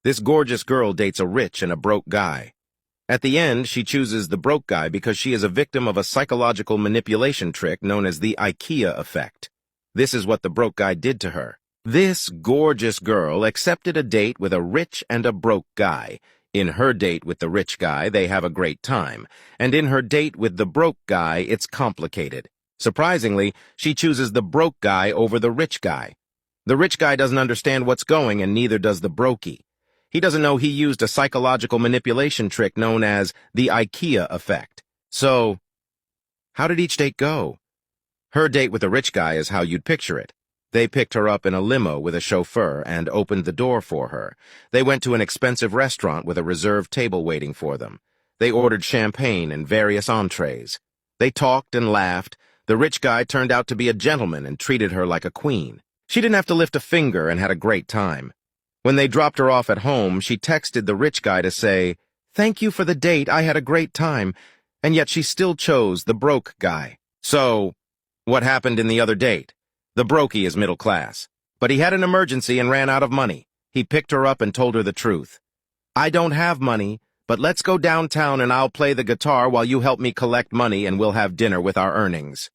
This gorgeous girl dates a rich and a broke guy. At the end, she chooses the broke guy because she is a victim of a psychological manipulation trick known as the IKEA effect. This is what the broke guy did to her. This gorgeous girl accepted a date with a rich and a broke guy. In her date with the rich guy, they have a great time, and in her date with the broke guy, it's complicated. Surprisingly, she chooses the broke guy over the rich guy. The rich guy doesn't understand what's going, and neither does the brokey. He doesn't know he used a psychological manipulation trick known as the IKEA effect. So, how did each date go? Her date with the rich guy is how you'd picture it. They picked her up in a limo with a chauffeur and opened the door for her. They went to an expensive restaurant with a reserved table waiting for them. They ordered champagne and various entrees. They talked and laughed. The rich guy turned out to be a gentleman and treated her like a queen. She didn't have to lift a finger and had a great time. When they dropped her off at home, she texted the rich guy to say, "Thank you for the date, I had a great time," and yet she still chose the broke guy. So, what happened in the other date? The brokey is middle class, but he had an emergency and ran out of money. He picked her up and told her the truth. "I don't have money, but let's go downtown and I'll play the guitar while you help me collect money and we'll have dinner with our earnings."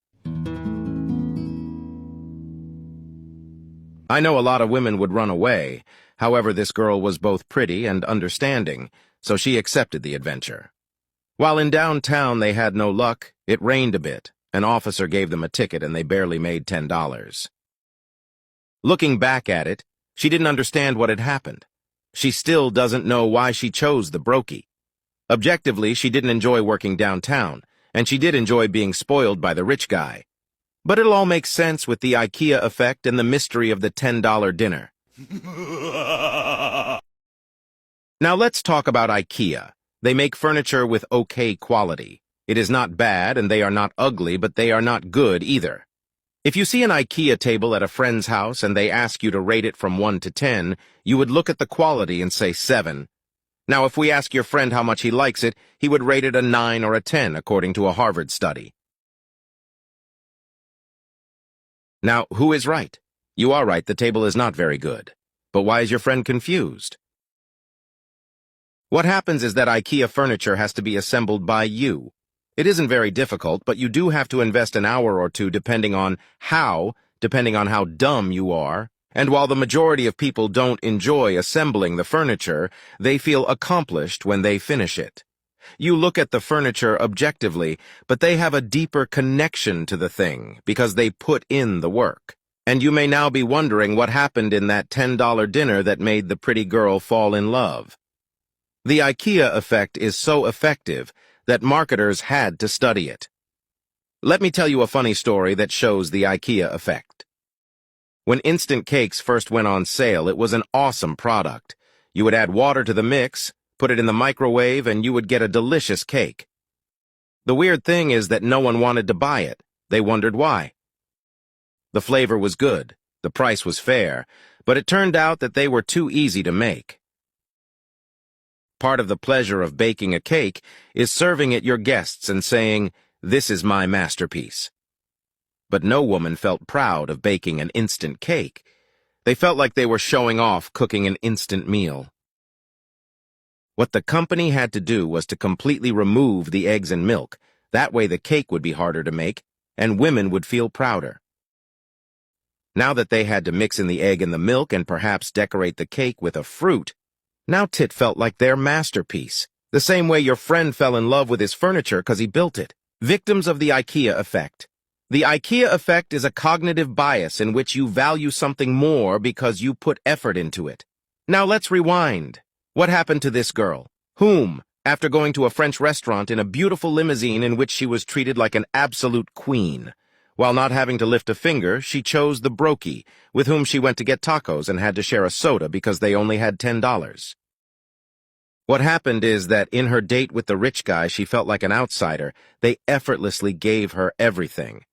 I know a lot of women would run away. However, this girl was both pretty and understanding, so she accepted the adventure. While in downtown they had no luck, it rained a bit. An officer gave them a ticket and they barely made $10. Looking back at it, she didn't understand what had happened. She still doesn't know why she chose the brokey. Objectively, she didn't enjoy working downtown, and she did enjoy being spoiled by the rich guy. But it'll all make sense with the IKEA effect and the mystery of the $10 dinner. Now let's talk about IKEA. They make furniture with okay quality. It is not bad and they are not ugly, but they are not good either. If you see an IKEA table at a friend's house and they ask you to rate it from 1 to 10, you would look at the quality and say 7. Now if we ask your friend how much he likes it, he would rate it a 9 or a 10 according to a Harvard study. Now, who is right? You are right, the table is not very good. But why is your friend confused? What happens is that IKEA furniture has to be assembled by you. It isn't very difficult, but you do have to invest an hour or two depending on how dumb you are. And while the majority of people don't enjoy assembling the furniture, they feel accomplished when they finish it. You look at the furniture objectively, but they have a deeper connection to the thing because they put in the work. And you may now be wondering what happened in that $10 dinner that made the pretty girl fall in love. The IKEA effect is so effective that marketers had to study it. Let me tell you a funny story that shows the IKEA effect. When instant cakes first went on sale, it was an awesome product. You would add water to the mix, put it in the microwave, and you would get a delicious cake. The weird thing is that no one wanted to buy it. They wondered why. The flavor was good, the price was fair, but it turned out that they were too easy to make. Part of the pleasure of baking a cake is serving it your guests and saying, "This is my masterpiece." But no woman felt proud of baking an instant cake. They felt like they were showing off cooking an instant meal. What the company had to do was to completely remove the eggs and milk. That way the cake would be harder to make, and women would feel prouder. Now that they had to mix in the egg and the milk and perhaps decorate the cake with a fruit, now it felt like their masterpiece, the same way your friend fell in love with his furniture because he built it. Victims of the IKEA effect. The IKEA effect is a cognitive bias in which you value something more because you put effort into it. Now let's rewind. What happened to this girl? Whom, after going to a French restaurant in a beautiful limousine in which she was treated like an absolute queen, while not having to lift a finger, she chose the brokey, with whom she went to get tacos and had to share a soda because they only had $10. What happened is that in her date with the rich guy, she felt like an outsider. They effortlessly gave her everything.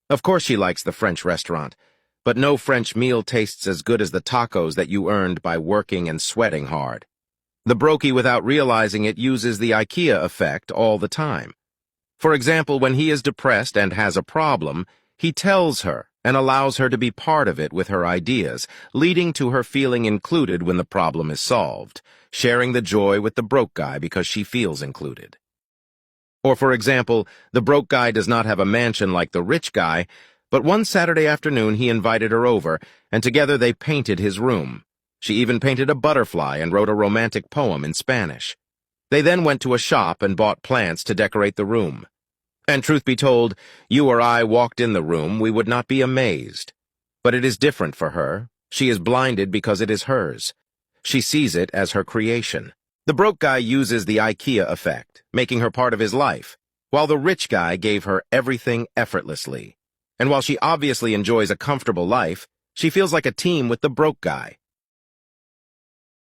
Of course she likes the French restaurant, but no French meal tastes as good as the tacos that you earned by working and sweating hard. The brokey, without realizing it, uses the IKEA effect all the time. For example, when he is depressed and has a problem, he tells her, and allows her to be part of it with her ideas, leading to her feeling included when the problem is solved, sharing the joy with the broke guy because she feels included. Or, for example, the broke guy does not have a mansion like the rich guy, but one Saturday afternoon he invited her over, and together they painted his room. She even painted a butterfly and wrote a romantic poem in Spanish. They then went to a shop and bought plants to decorate the room. And truth be told, you or I walked in the room, we would not be amazed. But it is different for her. She is blinded because it is hers. She sees it as her creation. The broke guy uses the IKEA effect, making her part of his life, while the rich guy gave her everything effortlessly. And while she obviously enjoys a comfortable life, she feels like a team with the broke guy.